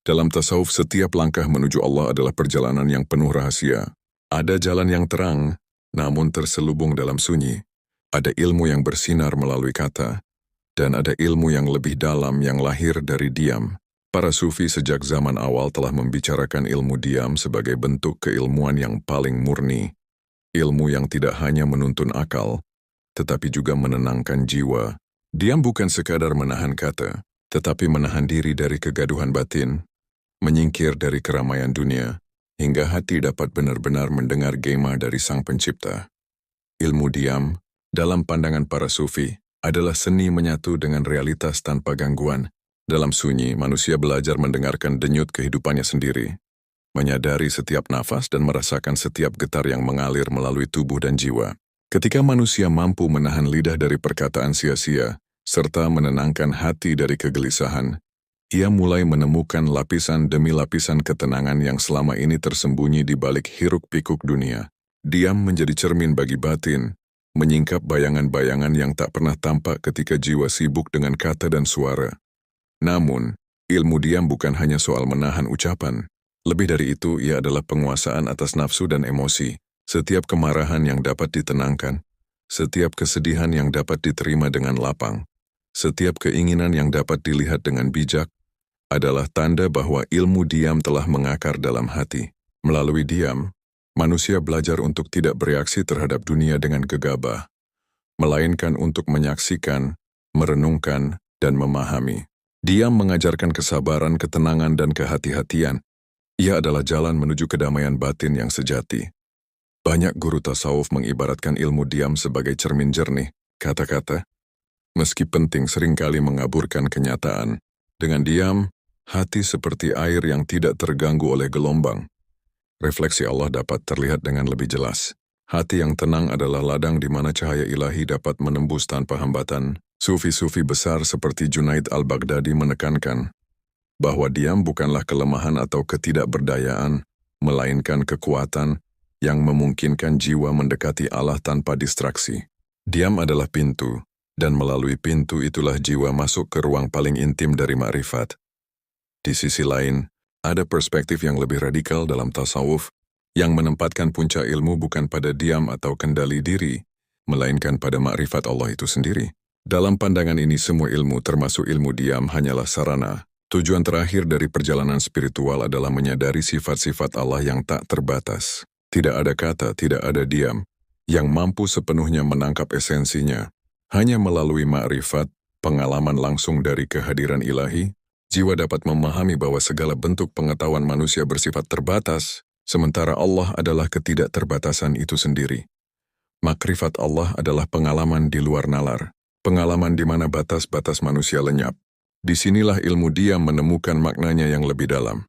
Dalam tasawuf, setiap langkah menuju Allah adalah perjalanan yang penuh rahasia. Ada jalan yang terang, namun terselubung dalam sunyi. Ada ilmu yang bersinar melalui kata, dan ada ilmu yang lebih dalam yang lahir dari diam. Para sufi sejak zaman awal telah membicarakan ilmu diam sebagai bentuk keilmuan yang paling murni. Ilmu yang tidak hanya menuntun akal, tetapi juga menenangkan jiwa. Diam bukan sekadar menahan kata, tetapi menahan diri dari kegaduhan batin, menyingkir dari keramaian dunia, hingga hati dapat benar-benar mendengar gema dari Sang Pencipta. Ilmu diam, dalam pandangan para sufi, adalah seni menyatu dengan realitas tanpa gangguan. Dalam sunyi, manusia belajar mendengarkan denyut kehidupannya sendiri, menyadari setiap nafas dan merasakan setiap getar yang mengalir melalui tubuh dan jiwa. Ketika manusia mampu menahan lidah dari perkataan sia-sia, serta menenangkan hati dari kegelisahan, ia mulai menemukan lapisan demi lapisan ketenangan yang selama ini tersembunyi di balik hiruk-pikuk dunia. Diam menjadi cermin bagi batin, menyingkap bayangan-bayangan yang tak pernah tampak ketika jiwa sibuk dengan kata dan suara. Namun, ilmu diam bukan hanya soal menahan ucapan. Lebih dari itu, ia adalah penguasaan atas nafsu dan emosi. Setiap kemarahan yang dapat ditenangkan, setiap kesedihan yang dapat diterima dengan lapang, setiap keinginan yang dapat dilihat dengan bijak, adalah tanda bahwa ilmu diam telah mengakar dalam hati. Melalui diam, manusia belajar untuk tidak bereaksi terhadap dunia dengan gegabah, melainkan untuk menyaksikan, merenungkan, dan memahami. Diam mengajarkan kesabaran, ketenangan, dan kehati-hatian. Ia adalah jalan menuju kedamaian batin yang sejati. Banyak guru tasawuf mengibaratkan ilmu diam sebagai cermin jernih. Kata-kata, meski penting, seringkali mengaburkan kenyataan. Dengan diam, hati seperti air yang tidak terganggu oleh gelombang. Refleksi Allah dapat terlihat dengan lebih jelas. Hati yang tenang adalah ladang di mana cahaya ilahi dapat menembus tanpa hambatan. Sufi-sufi besar seperti Junaid al-Baghdadi menekankan bahwa diam bukanlah kelemahan atau ketidakberdayaan, melainkan kekuatan yang memungkinkan jiwa mendekati Allah tanpa distraksi. Diam adalah pintu, dan melalui pintu itulah jiwa masuk ke ruang paling intim dari makrifat. Di sisi lain, ada perspektif yang lebih radikal dalam tasawuf, yang menempatkan puncak ilmu bukan pada diam atau kendali diri, melainkan pada makrifat Allah itu sendiri. Dalam pandangan ini, semua ilmu, termasuk ilmu diam, hanyalah sarana. Tujuan terakhir dari perjalanan spiritual adalah menyadari sifat-sifat Allah yang tak terbatas. Tidak ada kata, tidak ada diam, yang mampu sepenuhnya menangkap esensinya. Hanya melalui makrifat, pengalaman langsung dari kehadiran ilahi, jiwa dapat memahami bahwa segala bentuk pengetahuan manusia bersifat terbatas, sementara Allah adalah ketidakterbatasan itu sendiri. Makrifat Allah adalah pengalaman di luar nalar, pengalaman di mana batas-batas manusia lenyap. Disinilah ilmu diam menemukan maknanya yang lebih dalam.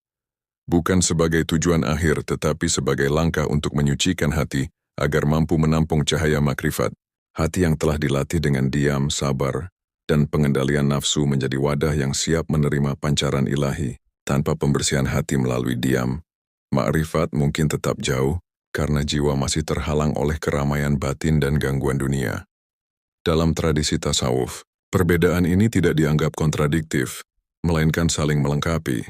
Bukan sebagai tujuan akhir, tetapi sebagai langkah untuk menyucikan hati, agar mampu menampung cahaya makrifat. Hati yang telah dilatih dengan diam, sabar, dan pengendalian nafsu menjadi wadah yang siap menerima pancaran ilahi. Tanpa pembersihan hati melalui diam, makrifat mungkin tetap jauh, karena jiwa masih terhalang oleh keramaian batin dan gangguan dunia. Dalam tradisi tasawuf, perbedaan ini tidak dianggap kontradiktif, melainkan saling melengkapi.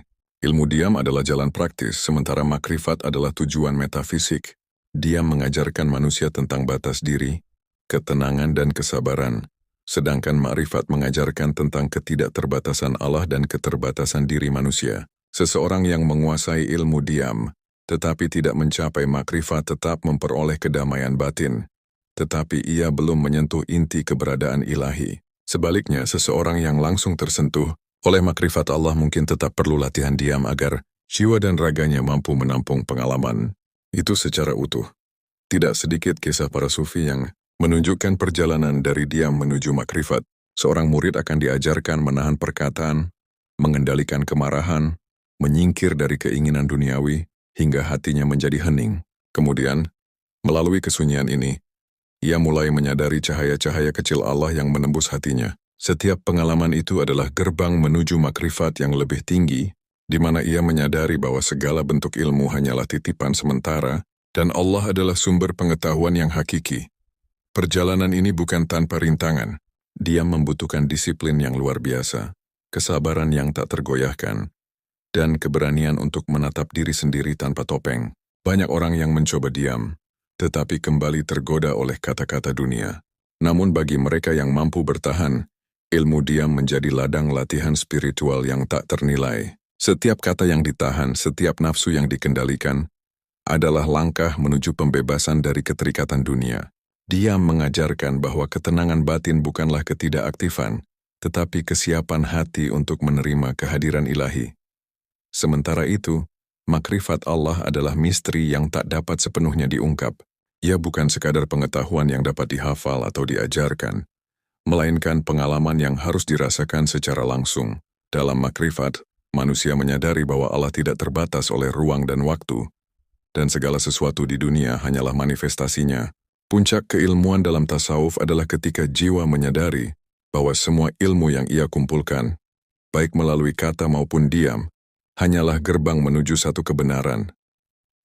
Ilmu diam adalah jalan praktis, sementara makrifat adalah tujuan metafisik. Diam mengajarkan manusia tentang batas diri, ketenangan dan kesabaran, sedangkan makrifat mengajarkan tentang ketidakterbatasan Allah dan keterbatasan diri manusia. Seseorang yang menguasai ilmu diam, tetapi tidak mencapai makrifat, tetap memperoleh kedamaian batin, tetapi ia belum menyentuh inti keberadaan ilahi. Sebaliknya, seseorang yang langsung tersentuh oleh makrifat Allah mungkin tetap perlu latihan diam agar jiwa dan raganya mampu menampung pengalaman itu secara utuh. Tidak sedikit kisah para sufi yang menunjukkan perjalanan dari diam menuju makrifat. Seorang murid akan diajarkan menahan perkataan, mengendalikan kemarahan, menyingkir dari keinginan duniawi, hingga hatinya menjadi hening. Kemudian, melalui kesunyian ini, ia mulai menyadari cahaya-cahaya kecil Allah yang menembus hatinya. Setiap pengalaman itu adalah gerbang menuju makrifat yang lebih tinggi, di mana ia menyadari bahwa segala bentuk ilmu hanyalah titipan sementara, dan Allah adalah sumber pengetahuan yang hakiki. Perjalanan ini bukan tanpa rintangan. Dia membutuhkan disiplin yang luar biasa, kesabaran yang tak tergoyahkan, dan keberanian untuk menatap diri sendiri tanpa topeng. Banyak orang yang mencoba diam, tetapi kembali tergoda oleh kata-kata dunia. Namun bagi mereka yang mampu bertahan, ilmu diam menjadi ladang latihan spiritual yang tak ternilai. Setiap kata yang ditahan, setiap nafsu yang dikendalikan, adalah langkah menuju pembebasan dari keterikatan dunia. Diam mengajarkan bahwa ketenangan batin bukanlah ketidakaktifan, tetapi kesiapan hati untuk menerima kehadiran ilahi. Sementara itu, makrifat Allah adalah misteri yang tak dapat sepenuhnya diungkap. Ia bukan sekadar pengetahuan yang dapat dihafal atau diajarkan, melainkan pengalaman yang harus dirasakan secara langsung. Dalam makrifat, manusia menyadari bahwa Allah tidak terbatas oleh ruang dan waktu, dan segala sesuatu di dunia hanyalah manifestasinya. Puncak keilmuan dalam tasawuf adalah ketika jiwa menyadari bahwa semua ilmu yang ia kumpulkan, baik melalui kata maupun diam, hanyalah gerbang menuju satu kebenaran.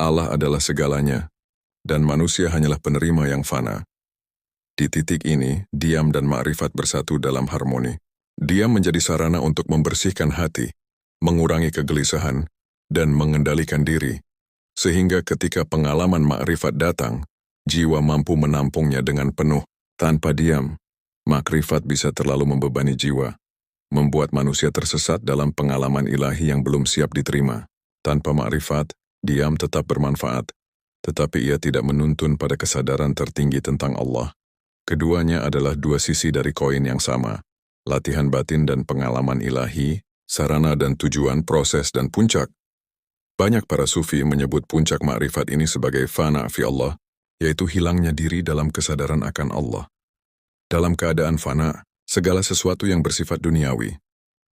Allah adalah segalanya, dan manusia hanyalah penerima yang fana. Di titik ini, diam dan makrifat bersatu dalam harmoni. Diam menjadi sarana untuk membersihkan hati, mengurangi kegelisahan, dan mengendalikan diri, sehingga ketika pengalaman makrifat datang, jiwa mampu menampungnya dengan penuh. Tanpa diam, makrifat bisa terlalu membebani jiwa, membuat manusia tersesat dalam pengalaman ilahi yang belum siap diterima. Tanpa makrifat, diam tetap bermanfaat, tetapi ia tidak menuntun pada kesadaran tertinggi tentang Allah. Keduanya adalah dua sisi dari koin yang sama, latihan batin dan pengalaman ilahi, sarana dan tujuan, proses dan puncak. Banyak para sufi menyebut puncak makrifat ini sebagai fana fi Allah, yaitu hilangnya diri dalam kesadaran akan Allah. Dalam keadaan fana, segala sesuatu yang bersifat duniawi,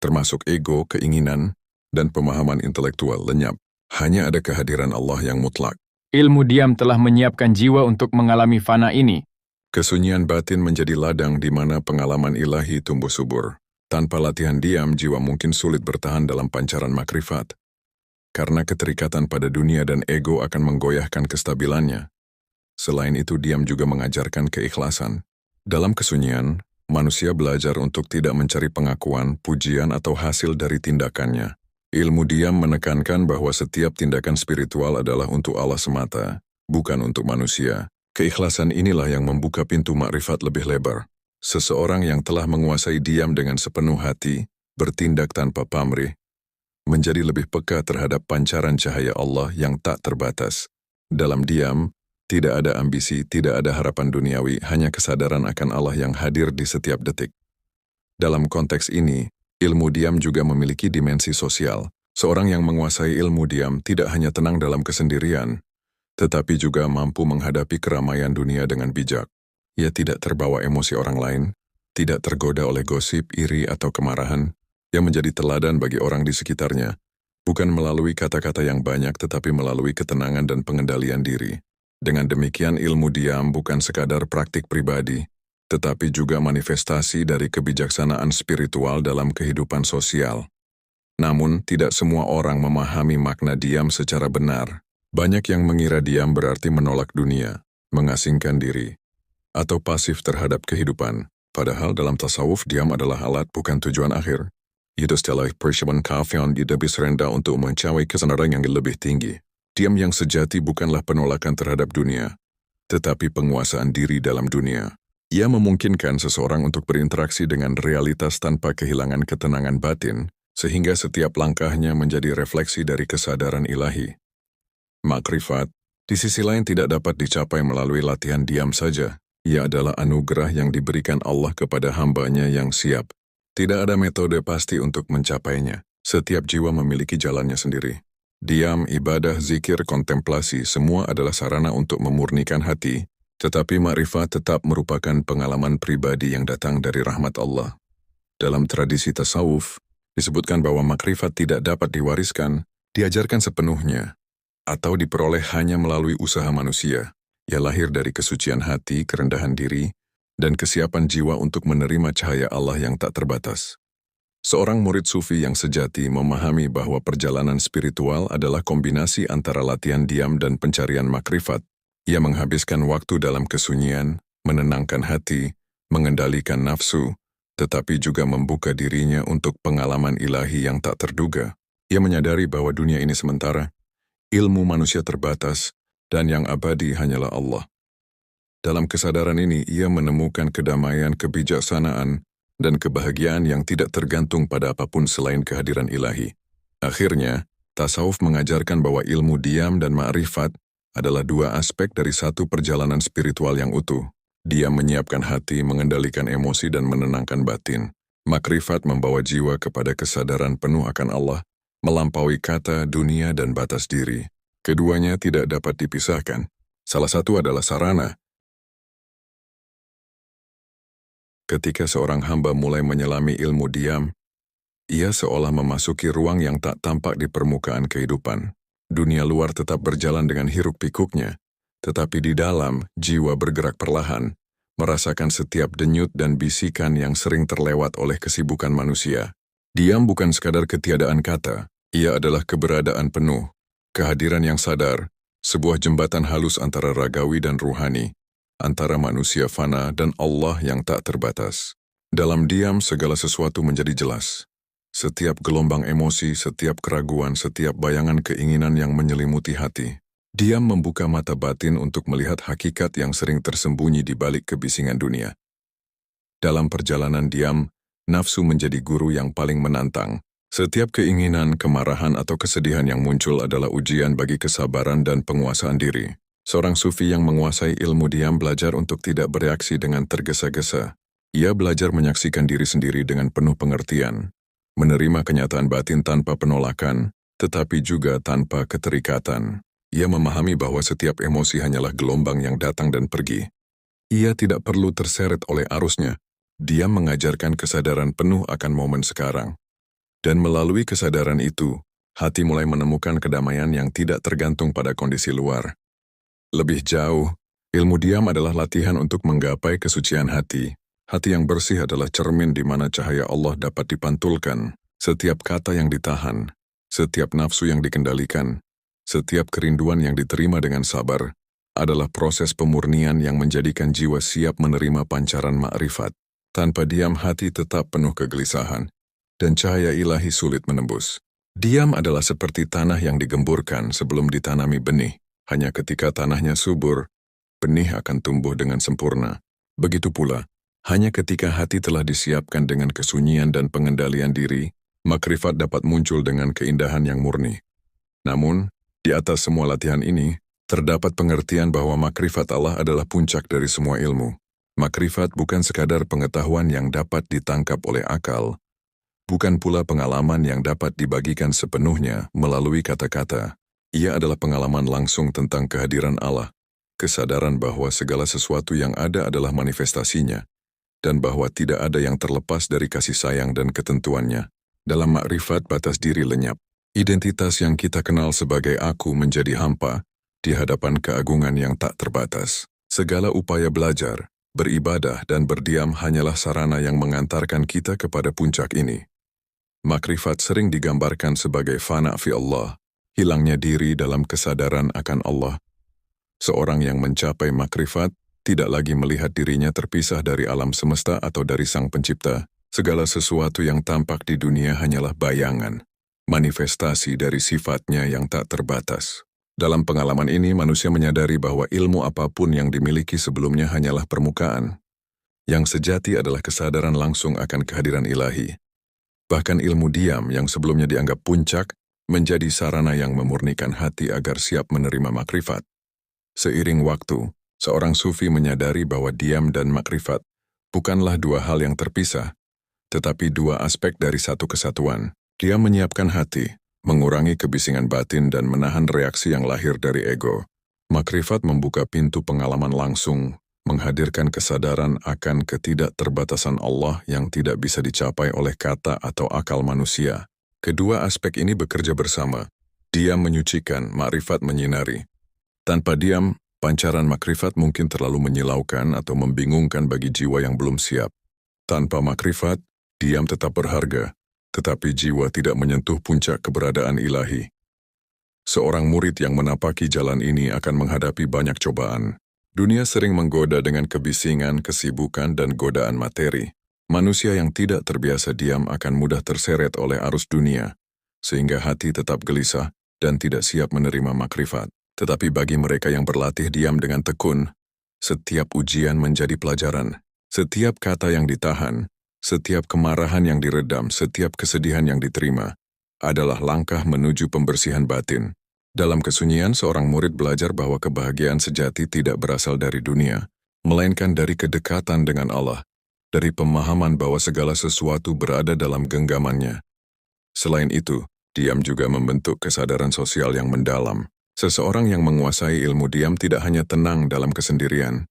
termasuk ego, keinginan, dan pemahaman intelektual lenyap. Hanya ada kehadiran Allah yang mutlak. Ilmu diam telah menyiapkan jiwa untuk mengalami fana ini. Kesunyian batin menjadi ladang di mana pengalaman ilahi tumbuh subur. Tanpa latihan diam, jiwa mungkin sulit bertahan dalam pancaran makrifat, karena keterikatan pada dunia dan ego akan menggoyahkan kestabilannya. Selain itu, diam juga mengajarkan keikhlasan. Dalam kesunyian, manusia belajar untuk tidak mencari pengakuan, pujian, atau hasil dari tindakannya. Ilmu diam menekankan bahwa setiap tindakan spiritual adalah untuk Allah semata, bukan untuk manusia. Keikhlasan inilah yang membuka pintu makrifat lebih lebar. Seseorang yang telah menguasai diam dengan sepenuh hati, bertindak tanpa pamrih, menjadi lebih peka terhadap pancaran cahaya Allah yang tak terbatas. Dalam diam, tidak ada ambisi, tidak ada harapan duniawi, hanya kesadaran akan Allah yang hadir di setiap detik. Dalam konteks ini, ilmu diam juga memiliki dimensi sosial. Seorang yang menguasai ilmu diam tidak hanya tenang dalam kesendirian, tetapi juga mampu menghadapi keramaian dunia dengan bijak. Ia tidak terbawa emosi orang lain, tidak tergoda oleh gosip, iri, atau kemarahan, yang menjadi teladan bagi orang di sekitarnya, bukan melalui kata-kata yang banyak tetapi melalui ketenangan dan pengendalian diri. Dengan demikian, ilmu diam bukan sekadar praktik pribadi, tetapi juga manifestasi dari kebijaksanaan spiritual dalam kehidupan sosial. Namun, tidak semua orang memahami makna diam secara benar. Banyak yang mengira diam berarti menolak dunia, mengasingkan diri, atau pasif terhadap kehidupan. Padahal dalam tasawuf, diam adalah alat bukan tujuan akhir. Itu setelah persiapan kafian lebih rendah untuk mencapai kesadaran yang lebih tinggi. Diam yang sejati bukanlah penolakan terhadap dunia, tetapi penguasaan diri dalam dunia. Ia memungkinkan seseorang untuk berinteraksi dengan realitas tanpa kehilangan ketenangan batin, sehingga setiap langkahnya menjadi refleksi dari kesadaran ilahi. Makrifat, di sisi lain, tidak dapat dicapai melalui latihan diam saja. Ia adalah anugerah yang diberikan Allah kepada hamba-Nya yang siap. Tidak ada metode pasti untuk mencapainya. Setiap jiwa memiliki jalannya sendiri. Diam, ibadah, zikir, kontemplasi, semua adalah sarana untuk memurnikan hati, tetapi makrifat tetap merupakan pengalaman pribadi yang datang dari rahmat Allah. Dalam tradisi tasawuf, disebutkan bahwa makrifat tidak dapat diwariskan, diajarkan sepenuhnya, atau diperoleh hanya melalui usaha manusia. Ia lahir dari kesucian hati, kerendahan diri, dan kesiapan jiwa untuk menerima cahaya Allah yang tak terbatas. Seorang murid sufi yang sejati memahami bahwa perjalanan spiritual adalah kombinasi antara latihan diam dan pencarian makrifat. Ia menghabiskan waktu dalam kesunyian, menenangkan hati, mengendalikan nafsu, tetapi juga membuka dirinya untuk pengalaman ilahi yang tak terduga. Ia menyadari bahwa dunia ini sementara, ilmu manusia terbatas, dan yang abadi hanyalah Allah. Dalam kesadaran ini, ia menemukan kedamaian, kebijaksanaan, dan kebahagiaan yang tidak tergantung pada apapun selain kehadiran ilahi. Akhirnya, tasawuf mengajarkan bahwa ilmu diam dan ma'rifat adalah dua aspek dari satu perjalanan spiritual yang utuh. Diam menyiapkan hati, mengendalikan emosi, dan menenangkan batin. Makrifat membawa jiwa kepada kesadaran penuh akan Allah, melampaui kata, dunia, dan batas diri. Keduanya tidak dapat dipisahkan. Salah satu adalah sarana. Ketika seorang hamba mulai menyelami ilmu diam, ia seolah memasuki ruang yang tak tampak di permukaan kehidupan. Dunia luar tetap berjalan dengan hiruk-pikuknya, tetapi di dalam, jiwa bergerak perlahan, merasakan setiap denyut dan bisikan yang sering terlewat oleh kesibukan manusia. Diam bukan sekadar ketiadaan kata, ia adalah keberadaan penuh, kehadiran yang sadar, sebuah jembatan halus antara ragawi dan ruhani, antara manusia fana dan Allah yang tak terbatas. Dalam diam, segala sesuatu menjadi jelas. Setiap gelombang emosi, setiap keraguan, setiap bayangan keinginan yang menyelimuti hati. Diam membuka mata batin untuk melihat hakikat yang sering tersembunyi di balik kebisingan dunia. Dalam perjalanan diam, nafsu menjadi guru yang paling menantang. Setiap keinginan, kemarahan, atau kesedihan yang muncul adalah ujian bagi kesabaran dan penguasaan diri. Seorang sufi yang menguasai ilmu diam belajar untuk tidak bereaksi dengan tergesa-gesa. Ia belajar menyaksikan diri sendiri dengan penuh pengertian, menerima kenyataan batin tanpa penolakan, tetapi juga tanpa keterikatan. Ia memahami bahwa setiap emosi hanyalah gelombang yang datang dan pergi. Ia tidak perlu terseret oleh arusnya. Dia mengajarkan kesadaran penuh akan momen sekarang. Dan melalui kesadaran itu, hati mulai menemukan kedamaian yang tidak tergantung pada kondisi luar. Lebih jauh, ilmu diam adalah latihan untuk menggapai kesucian hati. Hati yang bersih adalah cermin di mana cahaya Allah dapat dipantulkan. Setiap kata yang ditahan, setiap nafsu yang dikendalikan, setiap kerinduan yang diterima dengan sabar, adalah proses pemurnian yang menjadikan jiwa siap menerima pancaran ma'rifat. Tanpa diam, hati tetap penuh kegelisahan, dan cahaya ilahi sulit menembus. Diam adalah seperti tanah yang digemburkan sebelum ditanami benih. Hanya ketika tanahnya subur, benih akan tumbuh dengan sempurna. Begitu pula, hanya ketika hati telah disiapkan dengan kesunyian dan pengendalian diri, makrifat dapat muncul dengan keindahan yang murni. Namun, di atas semua latihan ini, terdapat pengertian bahwa makrifat Allah adalah puncak dari semua ilmu. Makrifat bukan sekadar pengetahuan yang dapat ditangkap oleh akal, bukan pula pengalaman yang dapat dibagikan sepenuhnya melalui kata-kata. Ia adalah pengalaman langsung tentang kehadiran Allah, kesadaran bahwa segala sesuatu yang ada adalah manifestasinya, dan bahwa tidak ada yang terlepas dari kasih sayang dan ketentuannya. Dalam makrifat, batas diri lenyap. Identitas yang kita kenal sebagai aku menjadi hampa di hadapan keagungan yang tak terbatas. Segala upaya belajar, beribadah, dan berdiam hanyalah sarana yang mengantarkan kita kepada puncak ini. Makrifat sering digambarkan sebagai fana fi Allah, hilangnya diri dalam kesadaran akan Allah. Seorang yang mencapai makrifat tidak lagi melihat dirinya terpisah dari alam semesta atau dari Sang Pencipta. Segala sesuatu yang tampak di dunia hanyalah bayangan, manifestasi dari sifatnya yang tak terbatas. Dalam pengalaman ini, manusia menyadari bahwa ilmu apapun yang dimiliki sebelumnya hanyalah permukaan. Yang sejati adalah kesadaran langsung akan kehadiran ilahi. Bahkan ilmu diam yang sebelumnya dianggap puncak, menjadi sarana yang memurnikan hati agar siap menerima makrifat. Seiring waktu, seorang sufi menyadari bahwa diam dan makrifat bukanlah dua hal yang terpisah, tetapi dua aspek dari satu kesatuan. Dia menyiapkan hati, mengurangi kebisingan batin dan menahan reaksi yang lahir dari ego. Makrifat membuka pintu pengalaman langsung, menghadirkan kesadaran akan ketidakterbatasan Allah yang tidak bisa dicapai oleh kata atau akal manusia. Kedua aspek ini bekerja bersama. Diam menyucikan, makrifat menyinari. Tanpa diam, pancaran makrifat mungkin terlalu menyilaukan atau membingungkan bagi jiwa yang belum siap. Tanpa makrifat, diam tetap berharga, tetapi jiwa tidak menyentuh puncak keberadaan ilahi. Seorang murid yang menapaki jalan ini akan menghadapi banyak cobaan. Dunia sering menggoda dengan kebisingan, kesibukan, dan godaan materi. Manusia yang tidak terbiasa diam akan mudah terseret oleh arus dunia, sehingga hati tetap gelisah dan tidak siap menerima makrifat. Tetapi bagi mereka yang berlatih diam dengan tekun, setiap ujian menjadi pelajaran, setiap kata yang ditahan, setiap kemarahan yang diredam, setiap kesedihan yang diterima, adalah langkah menuju pembersihan batin. Dalam kesunyian, seorang murid belajar bahwa kebahagiaan sejati tidak berasal dari dunia, melainkan dari kedekatan dengan Allah, dari pemahaman bahwa segala sesuatu berada dalam genggamannya. Selain itu, diam juga membentuk kesadaran sosial yang mendalam. Seseorang yang menguasai ilmu diam tidak hanya tenang dalam kesendirian,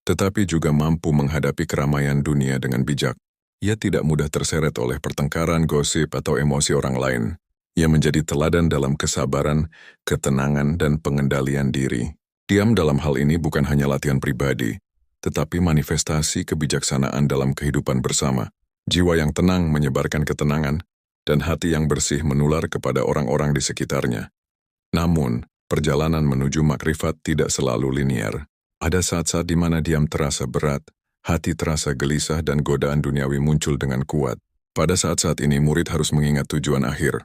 tetapi juga mampu menghadapi keramaian dunia dengan bijak. Ia tidak mudah terseret oleh pertengkaran, gosip, atau emosi orang lain. Ia menjadi teladan dalam kesabaran, ketenangan, dan pengendalian diri. Diam dalam hal ini bukan hanya latihan pribadi, tetapi manifestasi kebijaksanaan dalam kehidupan bersama. Jiwa yang tenang menyebarkan ketenangan, dan hati yang bersih menular kepada orang-orang di sekitarnya. Namun, perjalanan menuju makrifat tidak selalu linear. Ada saat-saat di mana diam terasa berat, hati terasa gelisah, dan godaan duniawi muncul dengan kuat. Pada saat-saat ini, murid harus mengingat tujuan akhir.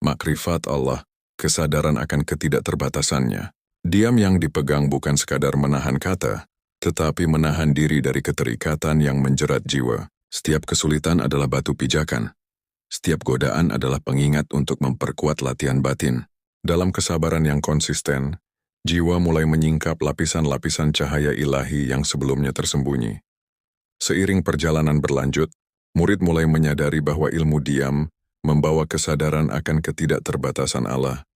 Makrifat Allah, kesadaran akan ketidakterbatasannya. Diam yang dipegang bukan sekadar menahan kata, tetapi menahan diri dari keterikatan yang menjerat jiwa. Setiap kesulitan adalah batu pijakan. Setiap godaan adalah pengingat untuk memperkuat latihan batin. Dalam kesabaran yang konsisten, jiwa mulai menyingkap lapisan-lapisan cahaya ilahi yang sebelumnya tersembunyi. Seiring perjalanan berlanjut, murid mulai menyadari bahwa ilmu diam membawa kesadaran akan ketidakterbatasan Allah.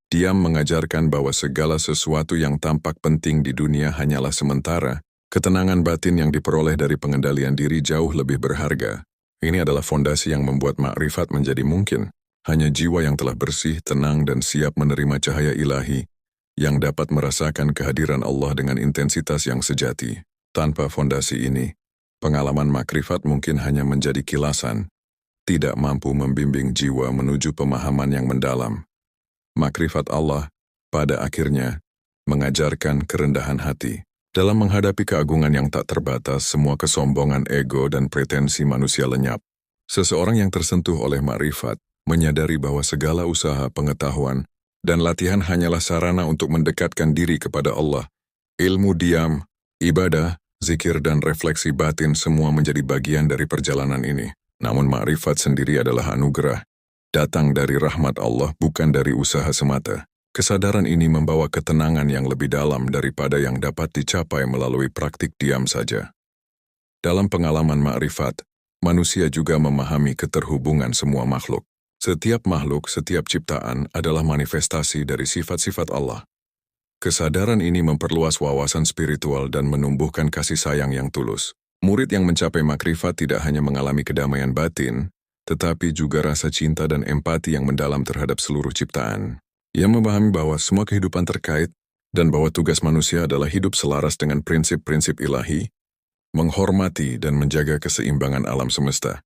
Diam mengajarkan bahwa segala sesuatu yang tampak penting di dunia hanyalah sementara. Ketenangan batin yang diperoleh dari pengendalian diri jauh lebih berharga. Ini adalah fondasi yang membuat makrifat menjadi mungkin. Hanya jiwa yang telah bersih, tenang, dan siap menerima cahaya ilahi yang dapat merasakan kehadiran Allah dengan intensitas yang sejati. Tanpa fondasi ini, pengalaman makrifat mungkin hanya menjadi kilasan, tidak mampu membimbing jiwa menuju pemahaman yang mendalam. Makrifat Allah, pada akhirnya, mengajarkan kerendahan hati. Dalam menghadapi keagungan yang tak terbatas, semua kesombongan ego dan pretensi manusia lenyap. Seseorang yang tersentuh oleh makrifat menyadari bahwa segala usaha pengetahuan dan latihan hanyalah sarana untuk mendekatkan diri kepada Allah. Ilmu diam, ibadah, zikir, dan refleksi batin semua menjadi bagian dari perjalanan ini. Namun makrifat sendiri adalah anugerah, datang dari rahmat Allah, bukan dari usaha semata. Kesadaran ini membawa ketenangan yang lebih dalam daripada yang dapat dicapai melalui praktik diam saja. Dalam pengalaman makrifat, manusia juga memahami keterhubungan semua makhluk. Setiap makhluk, setiap ciptaan adalah manifestasi dari sifat-sifat Allah. Kesadaran ini memperluas wawasan spiritual dan menumbuhkan kasih sayang yang tulus. Murid yang mencapai makrifat tidak hanya mengalami kedamaian batin, tetapi juga rasa cinta dan empati yang mendalam terhadap seluruh ciptaan. Ia memahami bahwa semua kehidupan terkait dan bahwa tugas manusia adalah hidup selaras dengan prinsip-prinsip ilahi, menghormati dan menjaga keseimbangan alam semesta.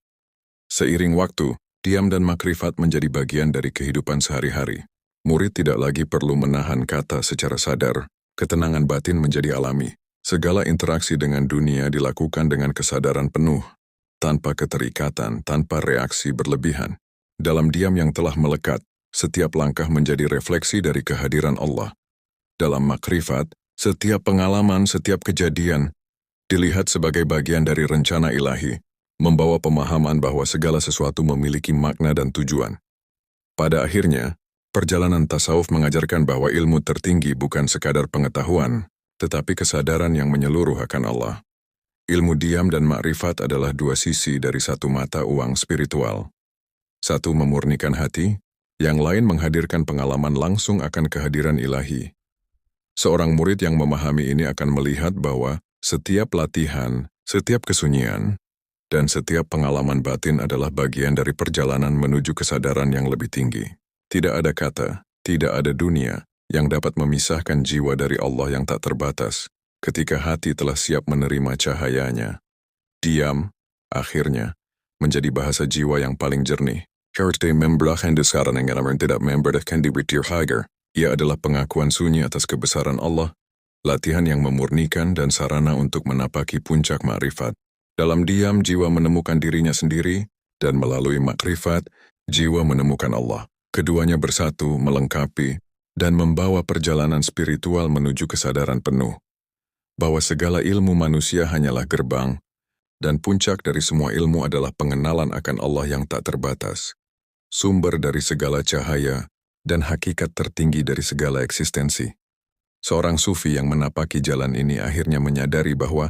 Seiring waktu, diam dan makrifat menjadi bagian dari kehidupan sehari-hari. Murid tidak lagi perlu menahan kata secara sadar, ketenangan batin menjadi alami. Segala interaksi dengan dunia dilakukan dengan kesadaran penuh, tanpa keterikatan, tanpa reaksi berlebihan. Dalam diam yang telah melekat, setiap langkah menjadi refleksi dari kehadiran Allah. Dalam makrifat, setiap pengalaman, setiap kejadian dilihat sebagai bagian dari rencana ilahi, membawa pemahaman bahwa segala sesuatu memiliki makna dan tujuan. Pada akhirnya, perjalanan tasawuf mengajarkan bahwa ilmu tertinggi bukan sekadar pengetahuan, tetapi kesadaran yang menyeluruh akan Allah. Ilmu diam dan makrifat adalah dua sisi dari satu mata uang spiritual. Satu memurnikan hati, yang lain menghadirkan pengalaman langsung akan kehadiran ilahi. Seorang murid yang memahami ini akan melihat bahwa setiap latihan, setiap kesunyian, dan setiap pengalaman batin adalah bagian dari perjalanan menuju kesadaran yang lebih tinggi. Tidak ada kata, tidak ada dunia yang dapat memisahkan jiwa dari Allah yang tak terbatas ketika hati telah siap menerima cahayanya. Diam, akhirnya, menjadi bahasa jiwa yang paling jernih. Karakter membelahan desaran yang tidak memberdahkan diwitir hagar. Ia adalah pengakuan sunyi atas kebesaran Allah, latihan yang memurnikan dan sarana untuk menapaki puncak makrifat. Dalam diam, jiwa menemukan dirinya sendiri, dan melalui makrifat, jiwa menemukan Allah. Keduanya bersatu, melengkapi, dan membawa perjalanan spiritual menuju kesadaran penuh. Bahwa segala ilmu manusia hanyalah gerbang, dan puncak dari semua ilmu adalah pengenalan akan Allah yang tak terbatas, sumber dari segala cahaya, dan hakikat tertinggi dari segala eksistensi. Seorang sufi yang menapaki jalan ini akhirnya menyadari bahwa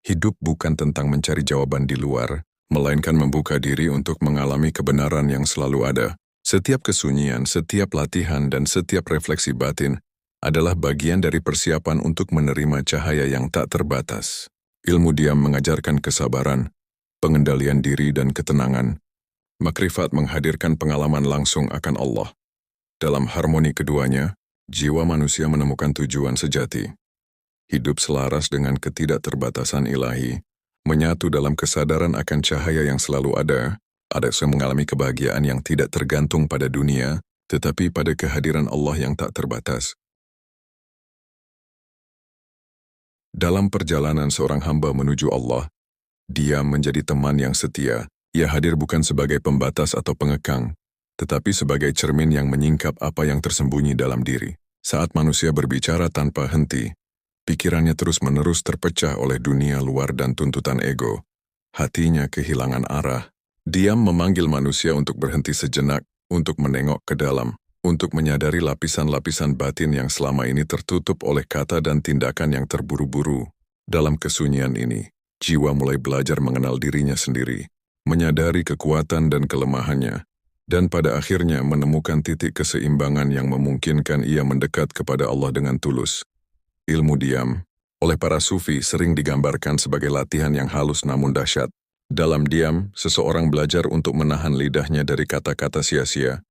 hidup bukan tentang mencari jawaban di luar, melainkan membuka diri untuk mengalami kebenaran yang selalu ada. Setiap kesunyian, setiap latihan, dan setiap refleksi batin adalah bagian dari persiapan untuk menerima cahaya yang tak terbatas. Ilmu diam mengajarkan kesabaran, pengendalian diri, dan ketenangan. Makrifat menghadirkan pengalaman langsung akan Allah. Dalam harmoni keduanya, jiwa manusia menemukan tujuan sejati. Hidup selaras dengan ketidakterbatasan ilahi, menyatu dalam kesadaran akan cahaya yang selalu ada yang mengalami kebahagiaan yang tidak tergantung pada dunia, tetapi pada kehadiran Allah yang tak terbatas. Dalam perjalanan seorang hamba menuju Allah, dia menjadi teman yang setia. Ia hadir bukan sebagai pembatas atau pengekang, tetapi sebagai cermin yang menyingkap apa yang tersembunyi dalam diri. Saat manusia berbicara tanpa henti, pikirannya terus-menerus terpecah oleh dunia luar dan tuntutan ego. Hatinya kehilangan arah. Diam memanggil manusia untuk berhenti sejenak, untuk menengok ke dalam, untuk menyadari lapisan-lapisan batin yang selama ini tertutup oleh kata dan tindakan yang terburu-buru. Dalam kesunyian ini, jiwa mulai belajar mengenal dirinya sendiri, menyadari kekuatan dan kelemahannya, dan pada akhirnya menemukan titik keseimbangan yang memungkinkan ia mendekat kepada Allah dengan tulus. Ilmu diam, oleh para sufi sering digambarkan sebagai latihan yang halus namun dahsyat. Dalam diam, seseorang belajar untuk menahan lidahnya dari kata-kata sia-sia,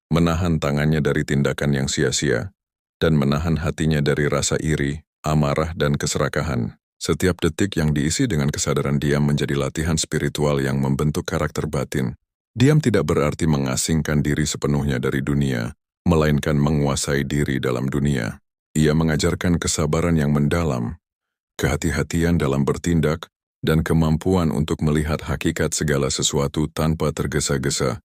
menahan tangannya dari tindakan yang sia-sia, dan menahan hatinya dari rasa iri, amarah, dan keserakahan. Setiap detik yang diisi dengan kesadaran diam menjadi latihan spiritual yang membentuk karakter batin. Diam tidak berarti mengasingkan diri sepenuhnya dari dunia, melainkan menguasai diri dalam dunia. Ia mengajarkan kesabaran yang mendalam, kehati-hatian dalam bertindak, dan kemampuan untuk melihat hakikat segala sesuatu tanpa tergesa-gesa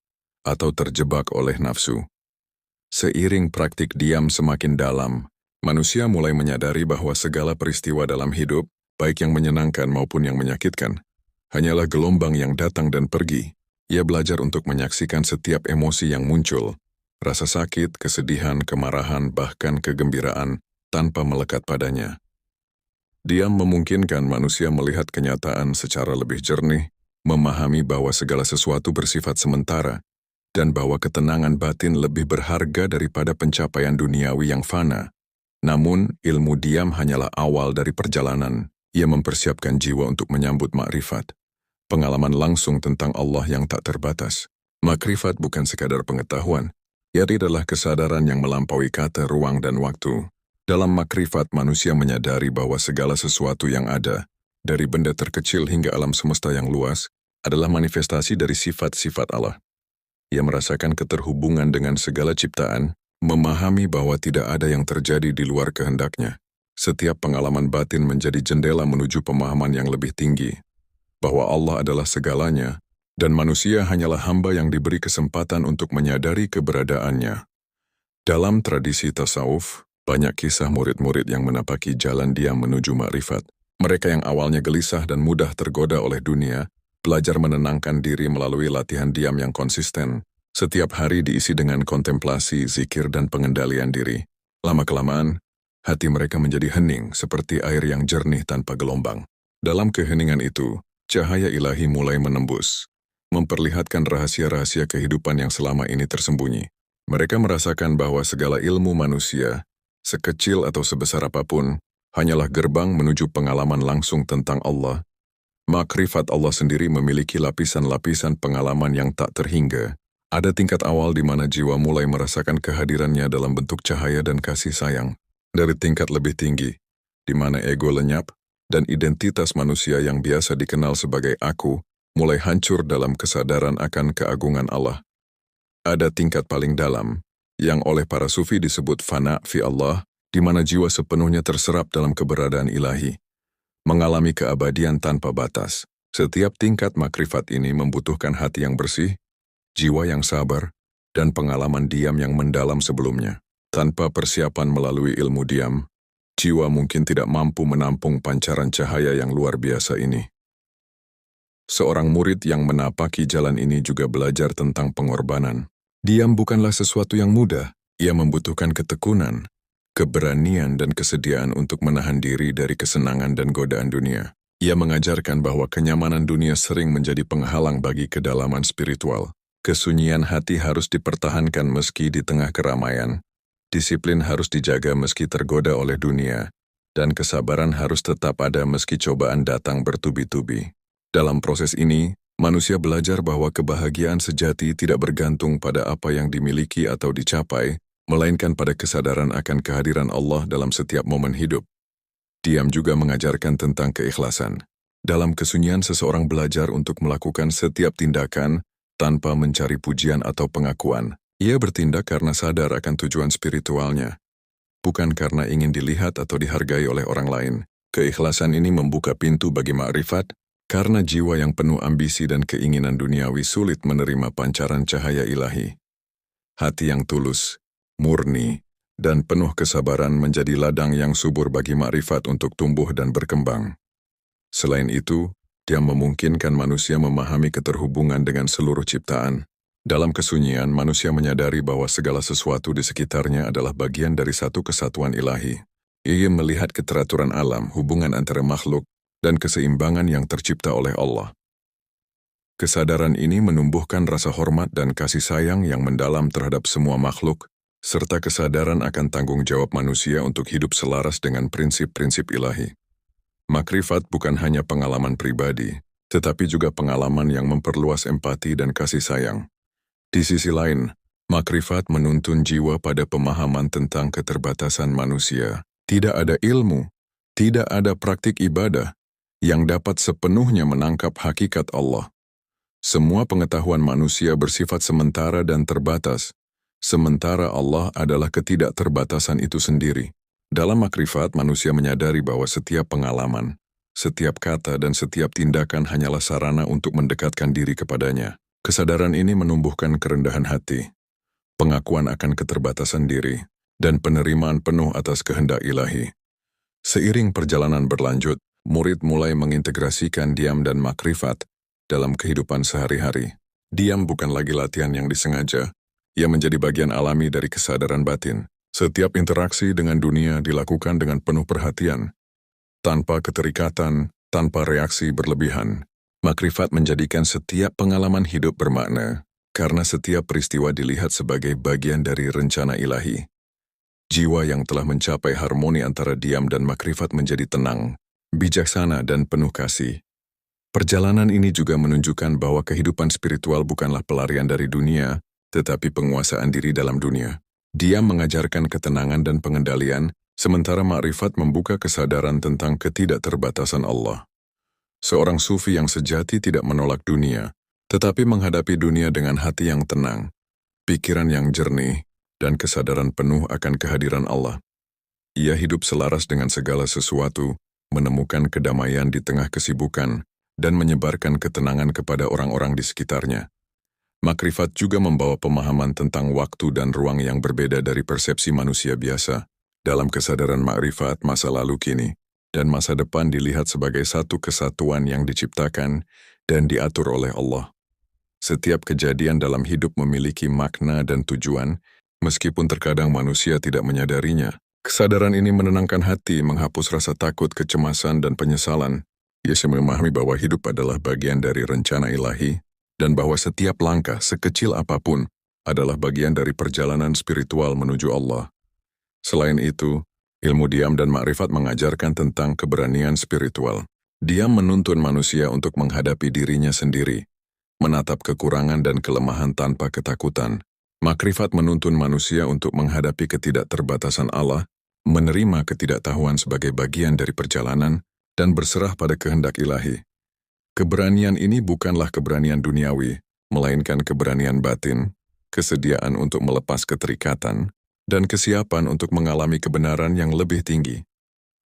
atau terjebak oleh nafsu. Seiring praktik diam semakin dalam, manusia mulai menyadari bahwa segala peristiwa dalam hidup, baik yang menyenangkan maupun yang menyakitkan, hanyalah gelombang yang datang dan pergi. Ia belajar untuk menyaksikan setiap emosi yang muncul, rasa sakit, kesedihan, kemarahan, bahkan kegembiraan, tanpa melekat padanya. Diam memungkinkan manusia melihat kenyataan secara lebih jernih, memahami bahwa segala sesuatu bersifat sementara, dan bahwa ketenangan batin lebih berharga daripada pencapaian duniawi yang fana. Namun, ilmu diam hanyalah awal dari perjalanan. Ia mempersiapkan jiwa untuk menyambut makrifat, pengalaman langsung tentang Allah yang tak terbatas. Makrifat bukan sekadar pengetahuan, ia adalah kesadaran yang melampaui kata, ruang, dan waktu. Dalam makrifat, manusia menyadari bahwa segala sesuatu yang ada, dari benda terkecil hingga alam semesta yang luas, adalah manifestasi dari sifat-sifat Allah. Ia merasakan keterhubungan dengan segala ciptaan, memahami bahwa tidak ada yang terjadi di luar kehendaknya. Setiap pengalaman batin menjadi jendela menuju pemahaman yang lebih tinggi, bahwa Allah adalah segalanya, dan manusia hanyalah hamba yang diberi kesempatan untuk menyadari keberadaannya. Dalam tradisi tasawuf, banyak kisah murid-murid yang menapaki jalan diam menuju makrifat. Mereka yang awalnya gelisah dan mudah tergoda oleh dunia, belajar menenangkan diri melalui latihan diam yang konsisten. Setiap hari diisi dengan kontemplasi, zikir, dan pengendalian diri. Lama-kelamaan, hati mereka menjadi hening seperti air yang jernih tanpa gelombang. Dalam keheningan itu, cahaya ilahi mulai menembus, memperlihatkan rahasia-rahasia kehidupan yang selama ini tersembunyi. Mereka merasakan bahwa segala ilmu manusia, sekecil atau sebesar apapun, hanyalah gerbang menuju pengalaman langsung tentang Allah. Makrifat Allah sendiri memiliki lapisan-lapisan pengalaman yang tak terhingga. Ada tingkat awal di mana jiwa mulai merasakan kehadirannya dalam bentuk cahaya dan kasih sayang. Dari tingkat lebih tinggi, di mana ego lenyap, dan identitas manusia yang biasa dikenal sebagai aku, mulai hancur dalam kesadaran akan keagungan Allah. Ada tingkat paling dalam, yang oleh para sufi disebut fana fi Allah, di mana jiwa sepenuhnya terserap dalam keberadaan ilahi, mengalami keabadian tanpa batas. Setiap tingkat makrifat ini membutuhkan hati yang bersih, jiwa yang sabar, dan pengalaman diam yang mendalam sebelumnya. Tanpa persiapan melalui ilmu diam, jiwa mungkin tidak mampu menampung pancaran cahaya yang luar biasa ini. Seorang murid yang menapaki jalan ini juga belajar tentang pengorbanan. Diam bukanlah sesuatu yang mudah, ia membutuhkan ketekunan, keberanian dan kesediaan untuk menahan diri dari kesenangan dan godaan dunia. Ia mengajarkan bahwa kenyamanan dunia sering menjadi penghalang bagi kedalaman spiritual. Kesunyian hati harus dipertahankan meski di tengah keramaian. Disiplin harus dijaga meski tergoda oleh dunia. Dan kesabaran harus tetap ada meski cobaan datang bertubi-tubi. Dalam proses ini, manusia belajar bahwa kebahagiaan sejati tidak bergantung pada apa yang dimiliki atau dicapai, melainkan pada kesadaran akan kehadiran Allah dalam setiap momen hidup. Diam juga mengajarkan tentang keikhlasan. Dalam kesunyian seseorang belajar untuk melakukan setiap tindakan tanpa mencari pujian atau pengakuan. Ia bertindak karena sadar akan tujuan spiritualnya, bukan karena ingin dilihat atau dihargai oleh orang lain. Keikhlasan ini membuka pintu bagi ma'rifat, karena jiwa yang penuh ambisi dan keinginan duniawi sulit menerima pancaran cahaya ilahi. Hati yang tulus, murni, dan penuh kesabaran menjadi ladang yang subur bagi ma'rifat untuk tumbuh dan berkembang. Selain itu, dia memungkinkan manusia memahami keterhubungan dengan seluruh ciptaan. Dalam kesunyian, manusia menyadari bahwa segala sesuatu di sekitarnya adalah bagian dari satu kesatuan ilahi. Ia melihat keteraturan alam, hubungan antara makhluk, dan keseimbangan yang tercipta oleh Allah. Kesadaran ini menumbuhkan rasa hormat dan kasih sayang yang mendalam terhadap semua makhluk, serta kesadaran akan tanggung jawab manusia untuk hidup selaras dengan prinsip-prinsip ilahi. Makrifat bukan hanya pengalaman pribadi, tetapi juga pengalaman yang memperluas empati dan kasih sayang. Di sisi lain, makrifat menuntun jiwa pada pemahaman tentang keterbatasan manusia. Tidak ada ilmu, tidak ada praktik ibadah yang dapat sepenuhnya menangkap hakikat Allah. Semua pengetahuan manusia bersifat sementara dan terbatas, sementara Allah adalah ketidakterbatasan itu sendiri. Dalam makrifat, manusia menyadari bahwa setiap pengalaman, setiap kata dan setiap tindakan hanyalah sarana untuk mendekatkan diri kepadanya. Kesadaran ini menumbuhkan kerendahan hati, pengakuan akan keterbatasan diri, dan penerimaan penuh atas kehendak ilahi. Seiring perjalanan berlanjut, murid mulai mengintegrasikan diam dan makrifat dalam kehidupan sehari-hari. Diam bukan lagi latihan yang disengaja, ia menjadi bagian alami dari kesadaran batin. Setiap interaksi dengan dunia dilakukan dengan penuh perhatian, tanpa keterikatan, tanpa reaksi berlebihan. Makrifat menjadikan setiap pengalaman hidup bermakna, karena setiap peristiwa dilihat sebagai bagian dari rencana ilahi. Jiwa yang telah mencapai harmoni antara diam dan makrifat menjadi tenang, bijaksana dan penuh kasih. Perjalanan ini juga menunjukkan bahwa kehidupan spiritual bukanlah pelarian dari dunia, tetapi penguasaan diri dalam dunia. Diam mengajarkan ketenangan dan pengendalian, sementara makrifat membuka kesadaran tentang ketidakterbatasan Allah. Seorang sufi yang sejati tidak menolak dunia, tetapi menghadapi dunia dengan hati yang tenang, pikiran yang jernih, dan kesadaran penuh akan kehadiran Allah. Ia hidup selaras dengan segala sesuatu, menemukan kedamaian di tengah kesibukan, dan menyebarkan ketenangan kepada orang-orang di sekitarnya. Makrifat juga membawa pemahaman tentang waktu dan ruang yang berbeda dari persepsi manusia biasa. Dalam kesadaran makrifat, masa lalu kini dan masa depan dilihat sebagai satu kesatuan yang diciptakan dan diatur oleh Allah. Setiap kejadian dalam hidup memiliki makna dan tujuan, meskipun terkadang manusia tidak menyadarinya. Kesadaran ini menenangkan hati, menghapus rasa takut, kecemasan, dan penyesalan. Ia memahami bahwa hidup adalah bagian dari rencana ilahi, dan bahwa setiap langkah, sekecil apapun, adalah bagian dari perjalanan spiritual menuju Allah. Selain itu, ilmu diam dan makrifat mengajarkan tentang keberanian spiritual. Diam menuntun manusia untuk menghadapi dirinya sendiri, menatap kekurangan dan kelemahan tanpa ketakutan. Makrifat menuntun manusia untuk menghadapi ketidakterbatasan Allah, menerima ketidaktahuan sebagai bagian dari perjalanan, dan berserah pada kehendak ilahi. Keberanian ini bukanlah keberanian duniawi, melainkan keberanian batin, kesediaan untuk melepas keterikatan, dan kesiapan untuk mengalami kebenaran yang lebih tinggi.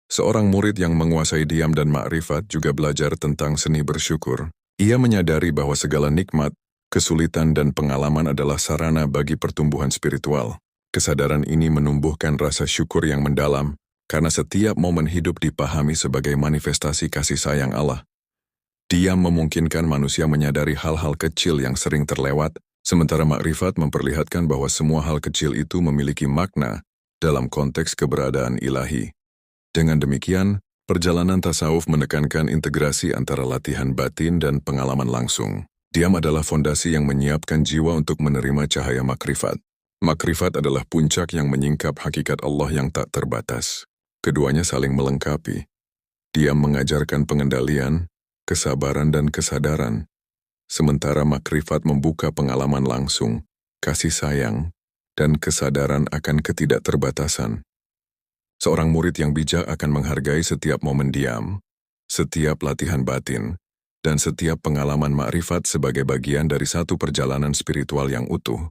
Seorang murid yang menguasai diam dan makrifat juga belajar tentang seni bersyukur. Ia menyadari bahwa segala nikmat, Kesulitan dan pengalaman adalah sarana bagi pertumbuhan spiritual. Kesadaran ini menumbuhkan rasa syukur yang mendalam, karena setiap momen hidup dipahami sebagai manifestasi kasih sayang Allah. Diam memungkinkan manusia menyadari hal-hal kecil yang sering terlewat, sementara makrifat memperlihatkan bahwa semua hal kecil itu memiliki makna dalam konteks keberadaan ilahi. Dengan demikian, perjalanan tasawuf menekankan integrasi antara latihan batin dan pengalaman langsung. Diam adalah fondasi yang menyiapkan jiwa untuk menerima cahaya makrifat. Makrifat adalah puncak yang menyingkap hakikat Allah yang tak terbatas. Keduanya saling melengkapi. Diam mengajarkan pengendalian, kesabaran dan kesadaran, sementara makrifat membuka pengalaman langsung, kasih sayang, dan kesadaran akan ketidakterbatasan. Seorang murid yang bijak akan menghargai setiap momen diam, setiap latihan batin, dan setiap pengalaman makrifat sebagai bagian dari satu perjalanan spiritual yang utuh.